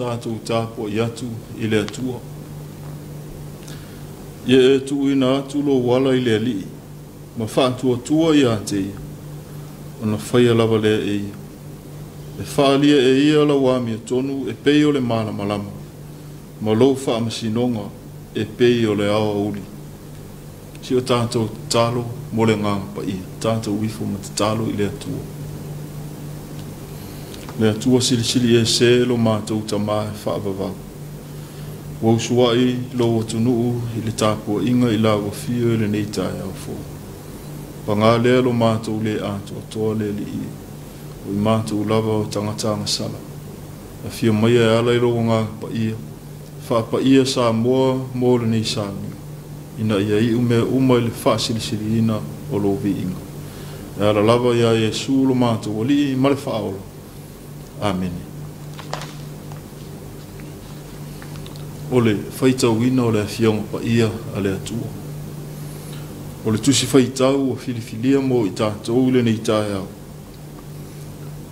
tātou tāpo i atu i le atua. Ia e tu ina atu lo wala i le ali, ma whaatua tua i ate ia, o na whaia lava lea e ia. E whaalia e ia la wami e tonu e pei o le mana malama, ma lo wha masinonga e pei o le awa uli. Si o tātou talo mo le ngā pa ia, tātou wifo ma te talo i le atua. Le atua sili e se lo mātou tamā e whaavavau. Wausuai lo atunuu i le Tapua'iga i la wafio i le nei Taeao fo. Pangā lea lo mātou le atua toa le li i, o i mātou lava o tangatanga sala. A fia mai e ala i rogo ngā pa ia, wha pa ia Samoa mo le nei sāmi. Ina ia i ume uma i le whaasili ina o lo vi inga. E ala lava ia Yesu lo mātou o li i male whaola. Amen. Ole whaitau ina o le fionga pa ia a le atua. O le tusi whaitau o filifilia mo i tātou le nei Taeao.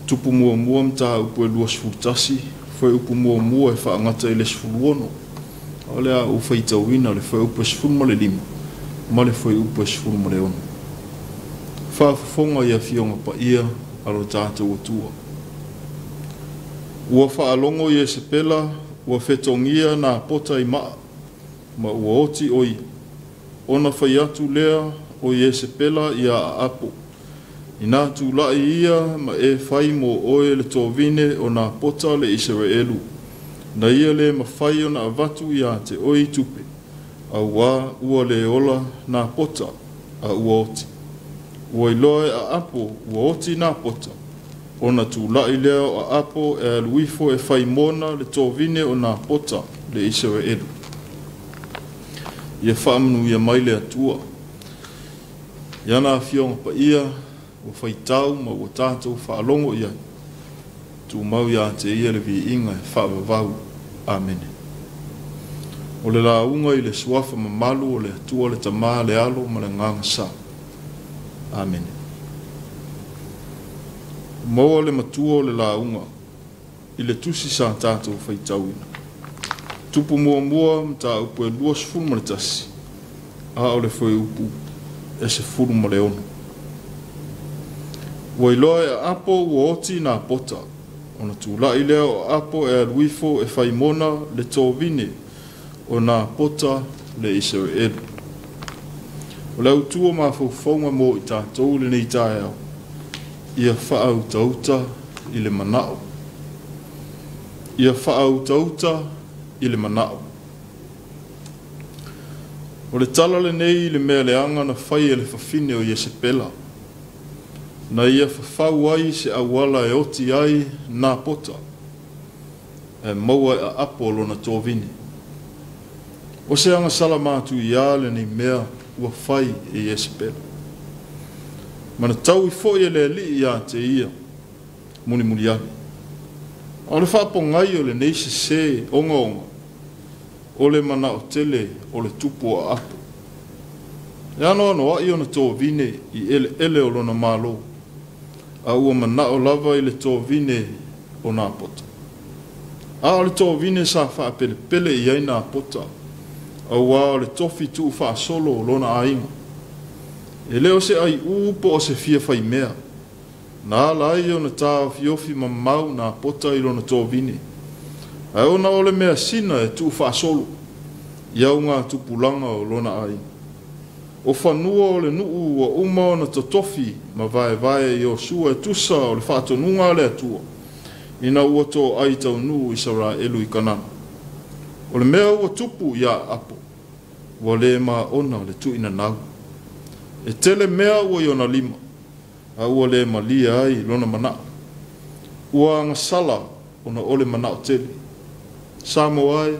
Tupu mua mta upu e luas futasi, whai upu mua e whaangata i le sfuluono. O le a u whaitau ina le whai upu e sfulu ma le lima, ma le whai upu e sfulu ma le ono. Whaafafonga i a fionga pa ia alo tātou atua. Ua whaalongo i e sepela, ua whetongia nā pota i maa, ma ua oti oi. Ona whai atu lea o i e sepela i a apo. I nā tū lai ia ma e whai mo oe le tōvine o nā pota le Israelu. Na ia le ma whai o nā avatu i a te oi tupe. A ua le ola nā pota a ua oti. Ua iloe a apo ua oti nā pota. Ona tū lai lea o a apo e aluifo e whai mona le tōvine o nā pota le Israelu. Ia whaamnu ia mai le atua. Ia nā fionga pa ia, o whaitau ma o tātou whaalongo ia. Tū mau ia te ia le vi inga e whaavavau. Amen. O le launga i le suafa ma malu o le atua le tamā le alo ma le nganga sa. Amen. Moa le matua o le launga i le tusi sa tātou whaitau ina. Tupu mua mta upu e luas fulu ma le tasi. A o le whai upu e se fulu ma le ono. Wa iloa e apo ua oti nā pota. Ona tūlai lea o apo e aluifo e whaimona le tōvine o nā pota le Israelu. O lau tua mā whauwhaunga mō i tātou le nei Taeao. Ia whaau tauta i le manao. Ia whaau tauta i le manao. O le tala le nei le mea le anga na whai e le whawhine o Iesepela. Na ia whawhau ai se awala e oti ai nā pota. E maua e a apolo na tōvine. O se anga sala mātu i ale ni mea ua whai e Iesepela. Mana tau i fo i le li i a te ia. Muni ane. O le whapongai o le neise se onga. O le mana o tele o le tupu a apo. E ano ai o na tōvine i ele o lona malo. A ua mana o lava i le tōvine o nā pota. A o le tōvine sa wha pele i ai nā pota. A ua o le tofi tu wha solo o lona ainga. E leo se ai upo o se fia whai mea. Nā lai o na tā fiofi mamau nā pota i lona tōvine. A ona o le mea sina e tu wha solo. Iau ngā tupulanga o lona ainga. O whanua o le nuu o uma o na totofi ma vae i o sua e tusa o le whaatonunga le atua. Ina ua tō ai tau nuu i sara elu i kanana. O le mea ua tupu ia apo. Wa le maa ona le tu ina nau. E tele mea ua i ona lima. A ua le malia ai lona mana. Ua anga sala o na ole mana o tele. Samoa ai.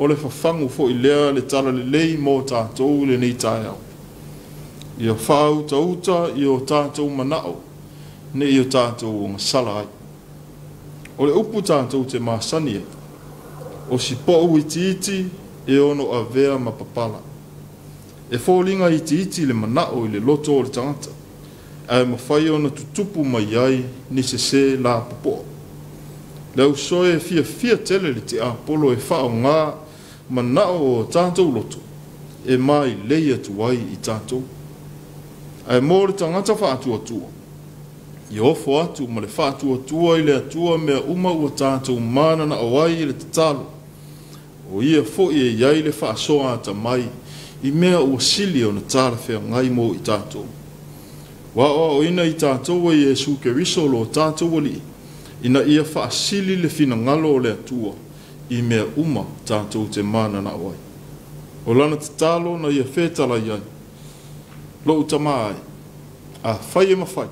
O le whawhangu fo i lea le tala le lei mō tātou le nei Taeao. I o whau tauta i o tātou manao, ne i o tātou o ngasala ai. O le upu tātou te māsania, o si po'u i tiiti e ono a vea mapapala. E fōlinga i tiiti le manao i le loto o le tangata, ai mawhai ona tutupu mai ai ni se la popoa. Lau soe fia tele le te apolo e whao ngā manao o tātou loto e mai leia tuai I tātou. Ai mōre tangata whātua. I ofo atu ma le whātua I le atua mea uma ua tātou mana na awai le te talo. O ia fo I e iai le whaasoa ata mai I mea ua sili o na tāra whea ngai mō I tātou. Wa o ina I tātou e Yesu Keriso lo tātou wali. Ina ia whaasili le fina ngalo o le atua I mea uma tātou te mana na awai. O lana te talo na ia whetala iai. Lo utamai, a whai e mawhai.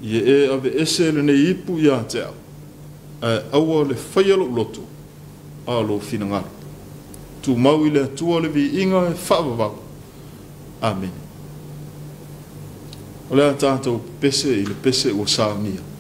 Ia e ave ese le nei ipu ia Taeao. A aua le whai alo loto, a lo fina ngalo. Tu mau I le atua le vi inga e whaavavau. Amen. O lea tātou pese I le pese o Sāmia.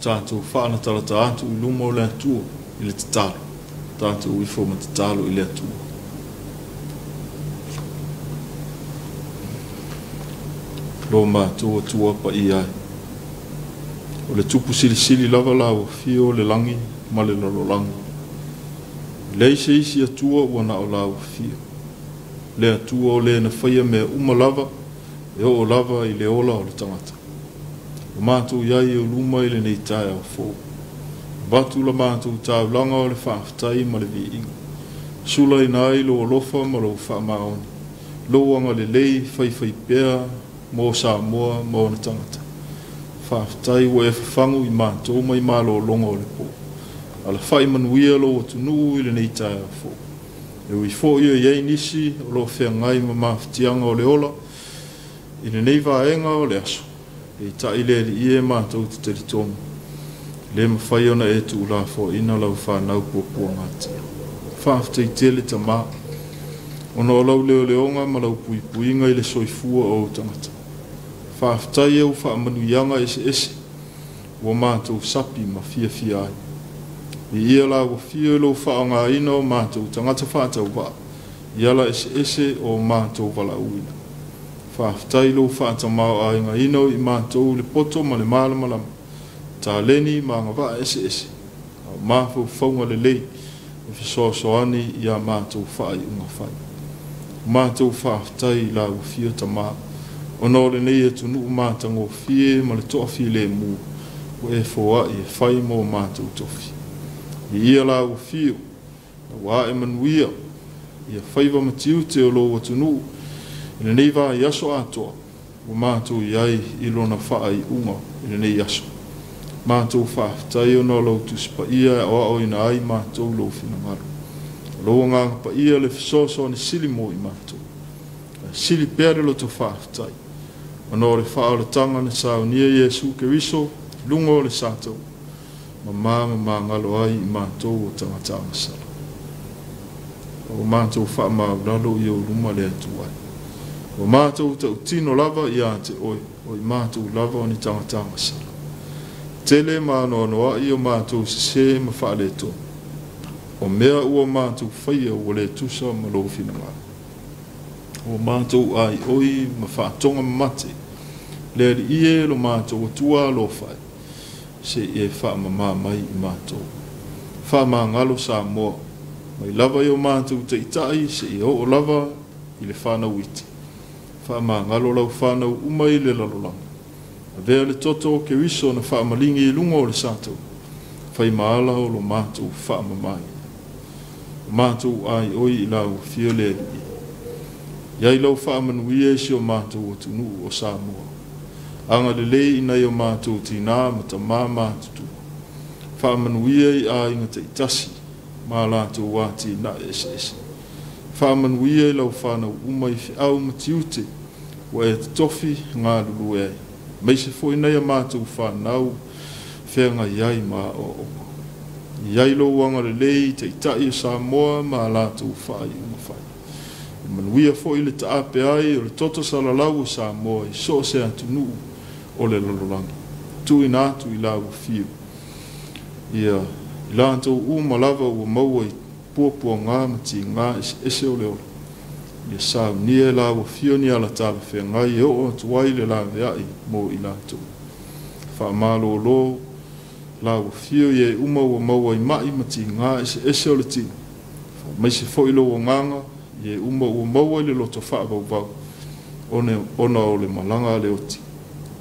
tātou whaana tarata atu I luma o le atua I le tatalo. Tātou ifo ma tatalo I le atua. Lo mātou atua pa I ai. O le tupu sili lava lau fio le langi ma le lololangi. Lei se isi atua ua na o lau fio. Le atua o le na whaia mea uma lava e o lava I le ola o le tangata. O mātou iai o luma I le nei Taeao fō. Batu la mātou tāu langa o le whaaftai ma le vi inga. Sula I nai lo olofa ma lo whaamaoni. Lo anga le lei whai pēa mō Samoa mō na tangata. Whaaftai wa e whafangu I mātou mai mālo longa o le pō. Ala whai manuia lo o tunu I le nei Taeao fō. E ui fō ia iei nisi o lo whea ngai ma mawhitianga o le ola. I le nei vaenga o le aso. E ta I le li ie mātou te teritonga. Le mawhai ona e tu la fō ina lau whanau pua ngātia. Whaaftai tele ta mā. Ona o lau leo leonga ma lau puinga I le soifua o tangata. Whaaftai au whaamanuianga ese. Wa mātou sapi ma fia ai. I ia la wa fia lo whaanga ina o mātou tangata whātau wā. Iala ese o mātou wala uina. Whaaftai lo whāta mao a inga ino I mātou le poto ma le malamalama. Tā leni ma ngā wā ese. Au māwhau whaunga le lei. E fisoasoani ia mātou whai unga whai. Mātou whaaftai la wa fia ta mā. Ono le nei e tunu mātango fie ma le toafi le mū. O e fōa I e whai mō mātou tofi. I ia la wa fio. Na wā e manuia. I a whaiva matiu te o lo wa tunu. I le nei wā I aso atoa. O mātou iai I lona whaai unga I le nei aso. Mātou whaaftai o no lau tuspa ia o ao ina ai mātou lo whina maru. Loa nganga pa ia le fisoso ni sili mo I mātou. Sili pere lo tu whaaftai. Ono le whao le tanga na sao nia Yesu Keriso, lungo le sato. Ma ngalo ai I mātou o tangatanga sala. O mātou wha mauralo I o luma le atuai. O mātou tau tino lava I a te oi, o I mātou lava o ni tangatanga sala. Tele māno anoa I o mātou se ma wha le to. O mea ua mātou whaia o le tusa ma lo whina ngā. O mātou ai oi ma whaatonga mate. Le li ie lo mātou atua lo whai. Se e wha ma mai I mātou. Wha ma ngalo Samoa. Mai lava I o mātou te itai se I o lava I le whanau iti. Wha ma ngalo lau whanau umai le lalolanga. A vea le toto ke riso na wha malingi I lungo o le sato. Whai maala o lo mātou wha mamai. Mātou ai oi I lau fio le li. Iai lau whaamanuia si o mātou o tunu o Samoa. Anga le lei ina I o mātou tina ma ta mā mātutu. Whaamanuia I a inga te itasi. Mā lātou wāti na ese. Whaamanuia I lau whanau umai fi au matiute. Wa e te tofi ngā lulu e. Meise fo ina I a mātou whanau. Whenga iai mā o opo. Iai lo wanga le lei te itai o Samoa ma lātou whai unga whai. Manuia fo I le taape ai o le toto salalau o Samoa I so se atunu o le lololangi. Tu inatu I lau fio. Ia I lātou malava ua maua I puapua ngā mati ngā ese o le ola. Ia sao nia lau fio ni ala tala whea ngai e o atuai le la veai mo I lātou. Wha malo lo lau fio ye uma ua maua I mai mati ngā ese o le tino. Maise fo I lo o nganga ye uma ua maua I le loto wha vau. Ona o le malanga le oti.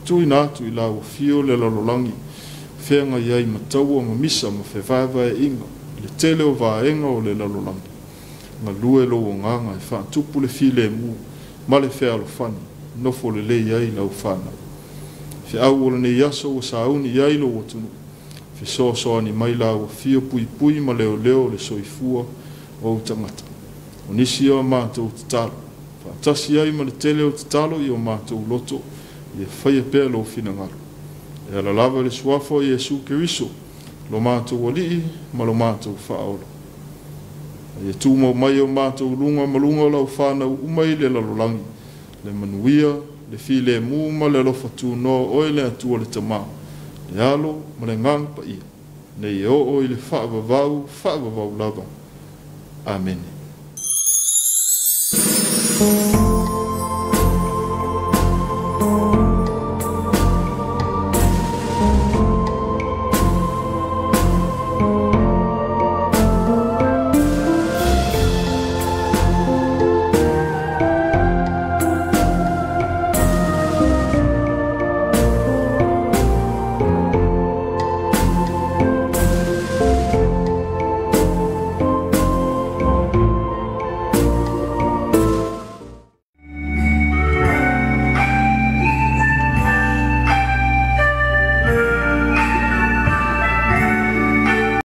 Tui nātu I lau fio le lalolangi. Whenga iai mataua ma misa ma whewaiwa e inga. Le tele o vaenga o le lalolangi. Nga lue lo o nganga I wha tupu le file mu. Ma le whea lo whani. Nofo le le iai lau whanau. Whe au o le ne yaso o sauni iai lo o tunu. Whe soa ni mai lau fio pui ma leo le soifua o tangata. O nisi o mātou te talo. Whaatasi ai ma le tele o te talo I o mātou loto. I e whaia pēr lo whina ngaru. E ala lava le suafo I Yesu Keriso. Lo mātou walii ma lo mātou whaola. E tūmau mai o mātou lunga malunga lau whanau umai le lalolangi. Le manuia, le file mu ma le lofa tū no oe le atua le tamā. le alo ma le ngang pa ia, nei o i le whaavavau lava. Amen.